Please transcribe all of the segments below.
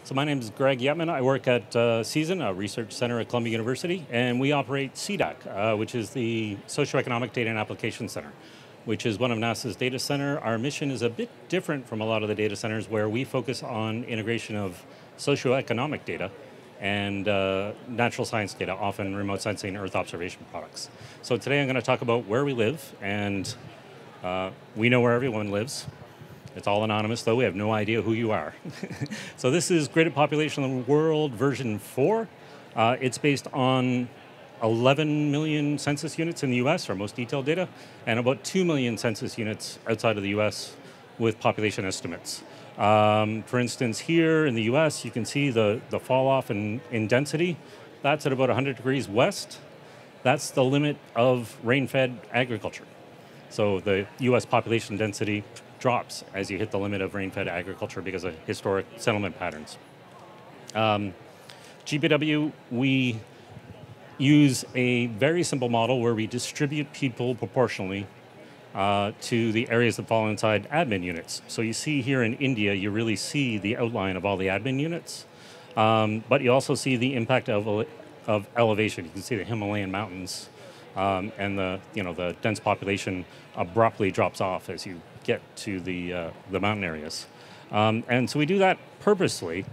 So my name is Greg Yetman. I work at CESN, a research center at Columbia University, and we operate SEDAC, which is the Socioeconomic Data and Application Center, which is one of NASA's data center. Our mission is a bit different from a lot of the data centers where we focus on integration of socioeconomic data and natural science data, often remote sensing Earth observation products. So today I'm going to talk about where we live, and we know where everyone lives. It's all anonymous, though. We have no idea who you are. So this is Gridded Population of the World version 4. It's based on 11 million census units in the US, our most detailed data, and about 2 million census units outside of the US with population estimates. For instance, here in the US, you can see the fall off in density. That's at about 100 degrees west. That's the limit of rain-fed agriculture. So the US population density drops as you hit the limit of rain-fed agriculture because of historic settlement patterns. GPW, we use a very simple model where we distribute people proportionally to the areas that fall inside admin units. So you see here in India, you really see the outline of all the admin units, but you also see the impact of elevation. You can see the Himalayan mountains, and the dense population abruptly drops off as you get to the mountain areas. And so we do that purposely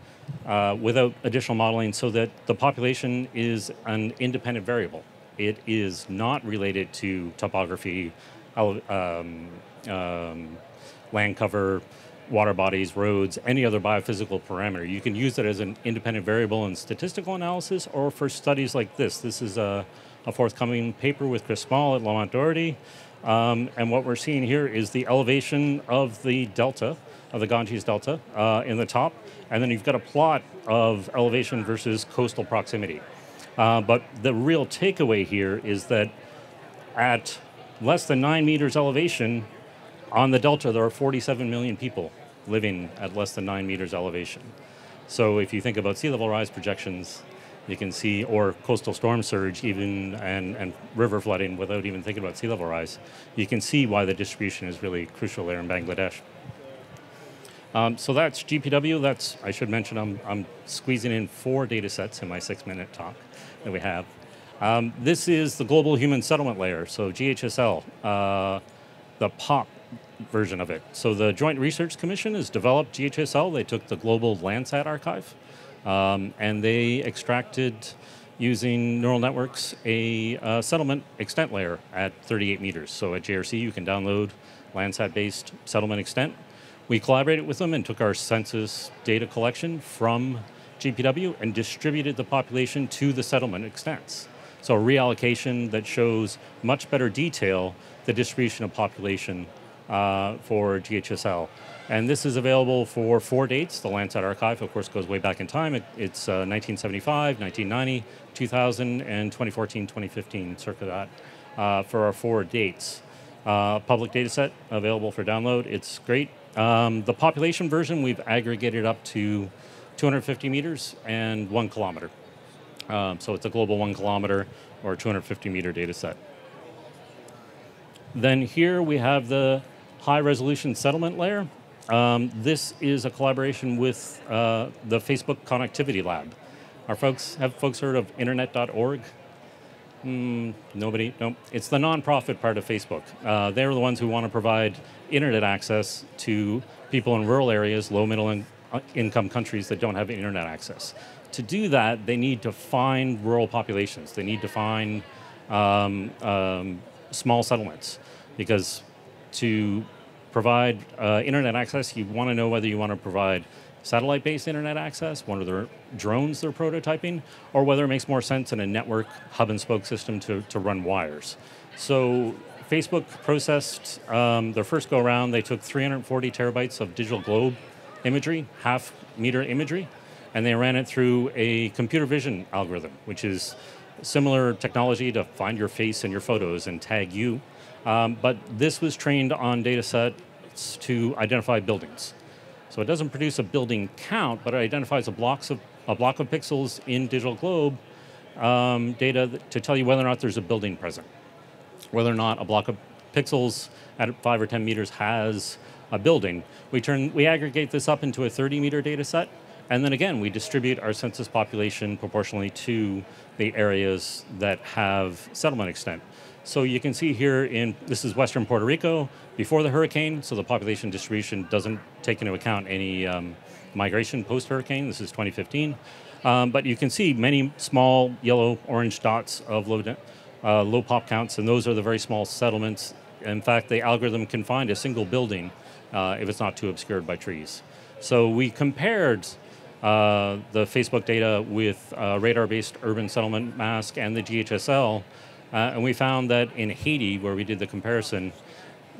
without additional modeling so that the population is an independent variable. It is not related to topography, land cover, water bodies, roads, any other biophysical parameter. You can use it as an independent variable in statistical analysis or for studies like this. This is a forthcoming paper with Chris Small at Lamont Doherty. And what we're seeing here is the elevation of the delta, of the Ganges Delta in the top, and then you've got a plot of elevation versus coastal proximity. But the real takeaway here is that at less than 9 meters elevation on the delta, there are 47 million people living at less than 9 meters elevation. So if you think about sea level rise projections, you can see, or coastal storm surge even, and river flooding without even thinking about sea level rise, you can see why the distribution is really crucial there in Bangladesh. So that's GPW. I should mention, I'm squeezing in 4 data sets in my 6-minute talk that we have. This is the global human settlement layer, so GHSL, the POP version of it. So the Joint Research Commission has developed GHSL. They took the global Landsat archive, and they extracted, using neural networks, a settlement extent layer at 38 meters. So at JRC, you can download Landsat-based settlement extent. We collaborated with them and took our census data collection from GPW and distributed the population to the settlement extents. So a reallocation that shows much better detail the distribution of population for GHSL. And this is available for 4 dates. The Landsat archive, of course, goes way back in time. It's 1975, 1990, 2000, and 2014, 2015, circa that, for our 4 dates. Public data set available for download. It's great. The population version, we've aggregated up to 250 meters and 1 kilometer. So it's a global 1 kilometer or 250 meter data set. Then here we have the high resolution settlement layer. This is a collaboration with the Facebook Connectivity Lab. Have folks heard of internet.org? Nobody? Nope. It's the nonprofit part of Facebook. They're the ones who want to provide internet access to people in rural areas, low middle income countries that don't have internet access. To do that, they need to find rural populations. They need to find small settlements, because to provide internet access, you want to know whether you want to provide satellite-based internet access, one of their drones they're prototyping, or whether it makes more sense in a network hub-and-spoke system to run wires. So Facebook processed their first go-around. They took 340 terabytes of digital globe imagery, half-meter imagery, and they ran it through a computer vision algorithm, which is similar technology to find your face in your photos and tag you. But this was trained on data sets to identify buildings. So it doesn't produce a building count, but it identifies a block of pixels in digital globe data to tell you whether or not there's a building present, whether or not a block of pixels at 5 or 10 meters has a building. We aggregate this up into a 30-meter data set, And then again, we distribute our census population proportionally to the areas that have settlement extent. So you can see here this is Western Puerto Rico before the hurricane, so the population distribution doesn't take into account any migration post-hurricane. This is 2015. But you can see many small yellow, orange dots of low pop counts, and those are the very small settlements. In fact, the algorithm can find a single building if it's not too obscured by trees. So we compared the Facebook data with radar-based urban settlement mask and the GHSL, and we found that in Haiti, where we did the comparison,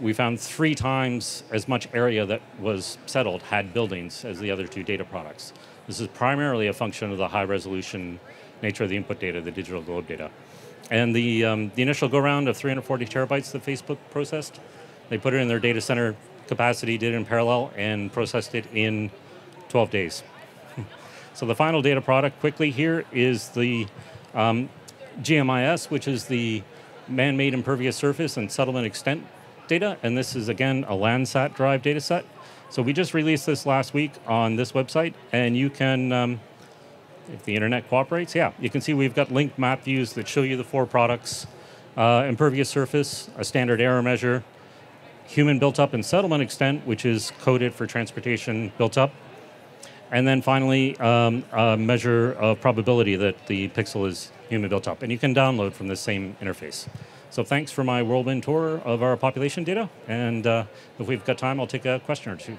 we found 3 times as much area that was settled had buildings as the other 2 data products. This is primarily a function of the high-resolution nature of the input data, the digital globe data. And the initial go-round of 340 terabytes that Facebook processed, they put it in their data center capacity, did it in parallel, and processed it in 12 days. So the final data product quickly here is the GMIS, which is the man-made impervious surface and settlement extent data. And this is, again, a Landsat drive data set. So we just released this last week on this website, and you can, if the internet cooperates, yeah, you can see we've got linked map views that show you the 4 products. Impervious surface, a standard error measure, human built up and settlement extent, which is coded for transportation built up. And then finally, a measure of probability that the pixel is human built up. And you can download from the same interface. So thanks for my whirlwind tour of our population data. And if we've got time, I'll take a question or 2.